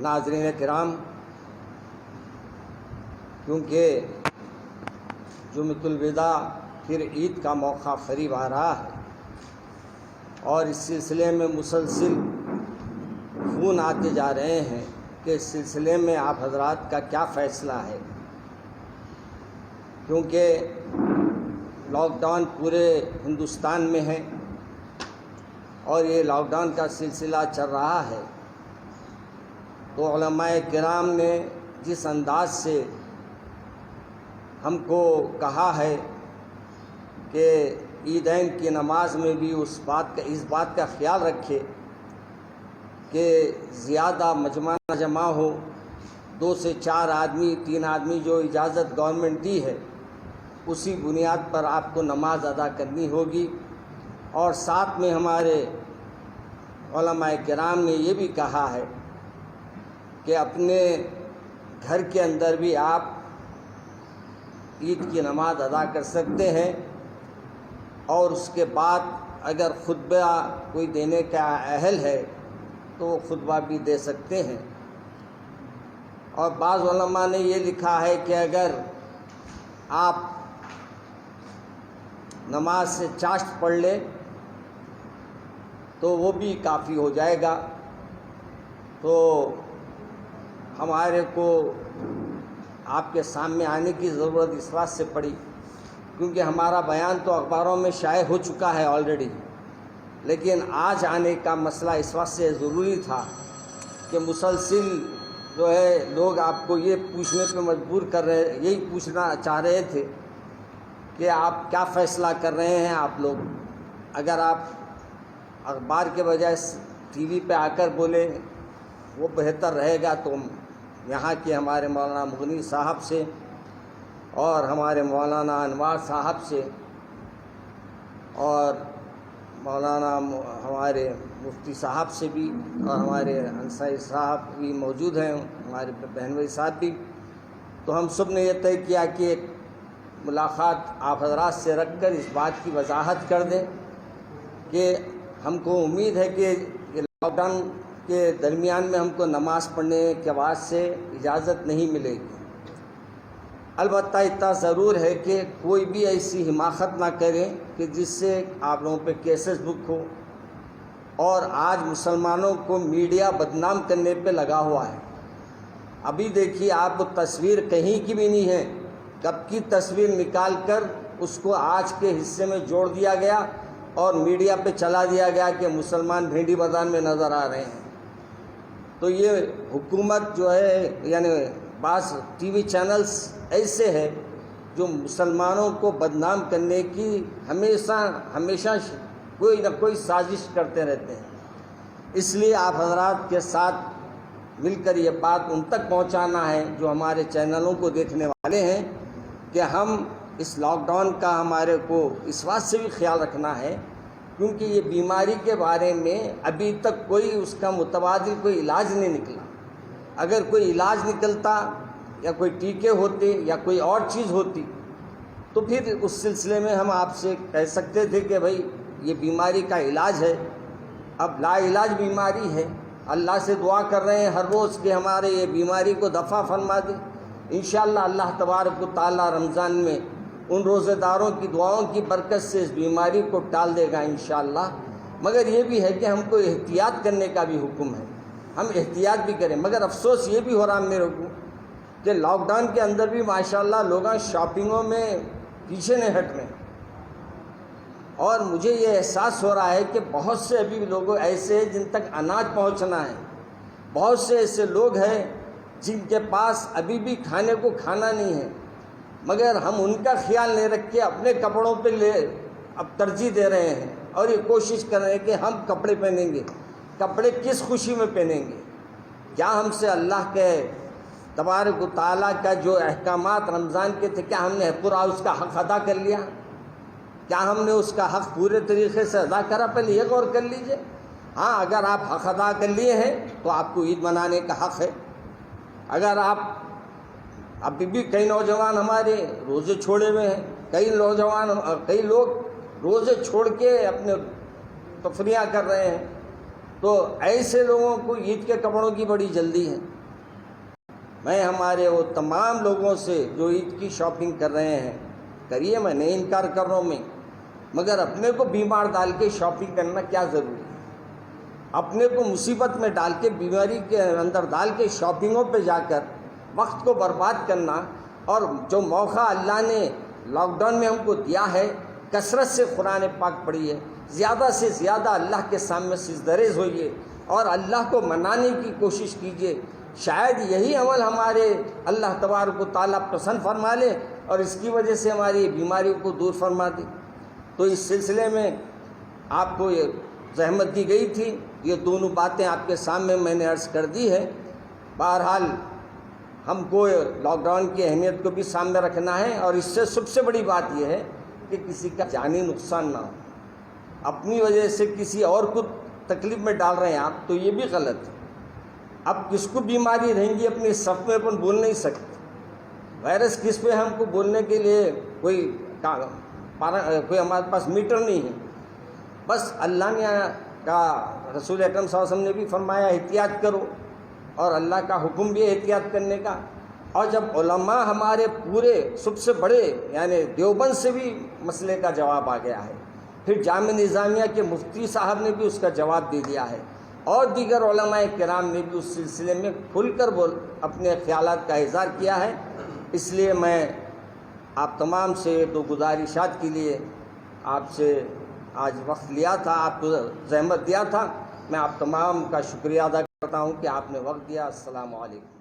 ناظرین کرام، کیونکہ جمعۃ الوداع پھر عید کا موقع قریب آ رہا ہے اور اس سلسلے میں مسلسل فون آتے جا رہے ہیں کہ اس سلسلے میں آپ حضرات کا کیا فیصلہ ہے، کیونکہ لاک ڈاؤن پورے ہندوستان میں ہے اور یہ لاک ڈاؤن کا سلسلہ چل رہا ہے۔ تو علماء کرام نے جس انداز سے ہم کو کہا ہے کہ عیدین کی نماز میں بھی اس بات کا خیال رکھے کہ زیادہ مجمع نہ جمع ہو، 2 سے 4 آدمی 3 آدمی جو اجازت گورنمنٹ دی ہے اسی بنیاد پر آپ کو نماز ادا کرنی ہوگی۔ اور ساتھ میں ہمارے علماء کرام نے یہ بھی کہا ہے کہ اپنے گھر کے اندر بھی آپ عید کی نماز ادا کر سکتے ہیں اور اس کے بعد اگر خطبہ کوئی دینے کا اہل ہے تو وہ خطبہ بھی دے سکتے ہیں۔ اور بعض علماء نے یہ لکھا ہے کہ اگر آپ نماز سے چاشت پڑھ لیں تو وہ بھی کافی ہو جائے گا۔ تو ہمارے کو آپ کے سامنے آنے کی ضرورت اس بات سے پڑی کیونکہ ہمارا بیان تو اخباروں میں شائع ہو چکا ہے آلریڈی، لیکن آج آنے کا مسئلہ اس وقت سے ضروری تھا کہ مسلسل جو ہے لوگ آپ کو یہ پوچھنے پہ مجبور کر رہے، یہی پوچھنا چاہ رہے تھے کہ آپ کیا فیصلہ کر رہے ہیں آپ لوگ۔ اگر آپ اخبار کے بجائے ٹی وی پہ آ کر بولے وہ بہتر رہے گا۔ تو یہاں کے ہمارے مولانا مغنی صاحب سے اور ہمارے مولانا انوار صاحب سے اور مولانا ہمارے مفتی صاحب سے بھی اور ہمارے انصاری صاحب بھی موجود ہیں، ہمارے بہنوئی صاحب بھی، تو ہم سب نے یہ طے کیا کہ ایک ملاقات آپ حضرات سے رکھ کر اس بات کی وضاحت کر دیں کہ ہم کو امید ہے کہ یہ لاک ڈاؤن کے درمیان میں ہم کو نماز پڑھنے کے بعد سے اجازت نہیں ملے گی۔ البتہ اتنا ضرور ہے کہ کوئی بھی ایسی حماقت نہ کرے کہ جس سے آپ لوگوں پہ کیسز بک ہو، اور آج مسلمانوں کو میڈیا بدنام کرنے پہ لگا ہوا ہے۔ ابھی دیکھیے آپ کو تصویر کہیں کی بھی نہیں ہے، کب کی تصویر نکال کر اس کو آج کے حصے میں جوڑ دیا گیا اور میڈیا پہ چلا دیا گیا کہ مسلمان بھینڈی بازار میں نظر آ رہے ہیں۔ تو یہ حکومت جو ہے یعنی بعض ٹی وی چینلز ایسے ہیں جو مسلمانوں کو بدنام کرنے کی ہمیشہ کوئی نہ کوئی سازش کرتے رہتے ہیں۔ اس لیے آپ حضرات کے ساتھ مل کر یہ بات ان تک پہنچانا ہے جو ہمارے چینلوں کو دیکھنے والے ہیں کہ ہم اس لاک ڈاؤن کا ہمارے کو اس بات سے بھی خیال رکھنا ہے کیونکہ یہ بیماری کے بارے میں ابھی تک کوئی اس کا متبادل کوئی علاج نہیں نکلا۔ اگر کوئی علاج نکلتا یا کوئی ٹیکے ہوتے یا کوئی اور چیز ہوتی تو پھر اس سلسلے میں ہم آپ سے کہہ سکتے تھے کہ بھائی یہ بیماری کا علاج ہے۔ اب لا علاج بیماری ہے، اللہ سے دعا کر رہے ہیں ہر روز کہ ہمارے یہ بیماری کو دفع فرما دے۔ انشاءاللہ اللہ تبارک و تعالی رمضان میں ان روزہ داروں کی دعاؤں کی برکت سے اس بیماری کو ٹال دے گا انشاءاللہ۔ مگر یہ بھی ہے کہ ہم کو احتیاط کرنے کا بھی حکم ہے، ہم احتیاط بھی کریں۔ مگر افسوس یہ بھی ہو رہا میرے کو کہ لاک ڈاؤن کے اندر بھی ماشاءاللہ لوگ شاپنگوں میں پیچھے نہیں ہٹ رہے، اور مجھے یہ احساس ہو رہا ہے کہ بہت سے ابھی لوگ ایسے ہیں جن تک اناج پہنچنا ہے، بہت سے ایسے لوگ ہیں جن کے پاس ابھی بھی کھانے کو کھانا نہیں ہے، مگر ہم ان کا خیال نہیں رکھ کے اپنے کپڑوں پہ اب ترجیح دے رہے ہیں اور یہ کوشش کر رہے ہیں کہ ہم کپڑے پہنیں گے۔ کپڑے کس خوشی میں پہنیں گے؟ کیا ہم سے اللہ کے تبارک و تعالیٰ کا جو احکامات رمضان کے تھے کیا ہم نے پورا اس کا حق ادا کر لیا؟ کیا ہم نے اس کا حق پورے طریقے سے ادا کرا؟ پہلے یہ غور کر لیجئے۔ ہاں اگر آپ حق ادا کر لیے ہیں تو آپ کو عید منانے کا حق ہے۔ اگر آپ ابھی بھی کئی نوجوان ہمارے روزے چھوڑے ہوئے ہیں، کئی لوگ روزے چھوڑ کے اپنے تفریح کر رہے ہیں، تو ایسے لوگوں کو عید کے کپڑوں کی بڑی جلدی ہے۔ میں ہمارے وہ تمام لوگوں سے جو عید کی شاپنگ کر رہے ہیں کریے، میں نہیں انکار کر رہا ہوں میں، مگر اپنے کو بیمار ڈال کے شاپنگ کرنا کیا ضروری ہے؟ اپنے کو مصیبت میں ڈال کے، بیماری کے اندر ڈال کے شاپنگوں پہ جا کر وقت کو برباد کرنا، اور جو موقع اللہ نے لاک ڈاؤن میں ہم کو دیا ہے، کثرت سے قرآن پاک پڑھیے، زیادہ سے زیادہ اللہ کے سامنے سجدریز ہوئیے اور اللہ کو منانے کی کوشش کیجیے۔ شاید یہی عمل ہمارے اللہ تبارک و تعالیٰ پسند فرما لے اور اس کی وجہ سے ہماری بیماریوں کو دور فرما دے۔ تو اس سلسلے میں آپ کو یہ زحمت دی گئی تھی، یہ دونوں باتیں آپ کے سامنے میں نے عرض کر دی ہے۔ بہرحال ہم کو لاک ڈاؤن کی اہمیت کو بھی سامنے رکھنا ہے، اور اس سے سب سے بڑی بات یہ ہے کہ کسی کا جانی نقصان نہ ہو۔ اپنی وجہ سے کسی اور کو تکلیف میں ڈال رہے ہیں آپ، تو یہ بھی غلط ہے۔ اب کس کو بیماری رہیں گی اپنی صف میں اپن بول نہیں سکتے، وائرس کس پہ ہم کو بولنے کے لیے کوئی ہمارے پاس میٹر نہیں ہے۔ بس اللہ نے کا، رسول اکرم صلی اللہ علیہ وسلم نے بھی فرمایا احتیاط کرو، اور اللہ کا حکم بھی ہے احتیاط کرنے کا۔ اور جب علماء ہمارے پورے سب سے بڑے یعنی دیوبند سے بھی مسئلے کا جواب آ گیا ہے، پھر جامعہ نظامیہ کے مفتی صاحب نے بھی اس کا جواب دے دیا ہے، اور دیگر علماء کرام نے بھی اس سلسلے میں کھل کر اپنے خیالات کا اظہار کیا ہے۔ اس لیے میں آپ تمام سے دو گزارشات کے لیے آپ سے آج وقت لیا تھا، آپ کو زحمت دیا تھا، میں آپ تمام کا شکریہ ادا کرتا ہوں کہ آپ نے وقت دیا۔ السلام علیکم۔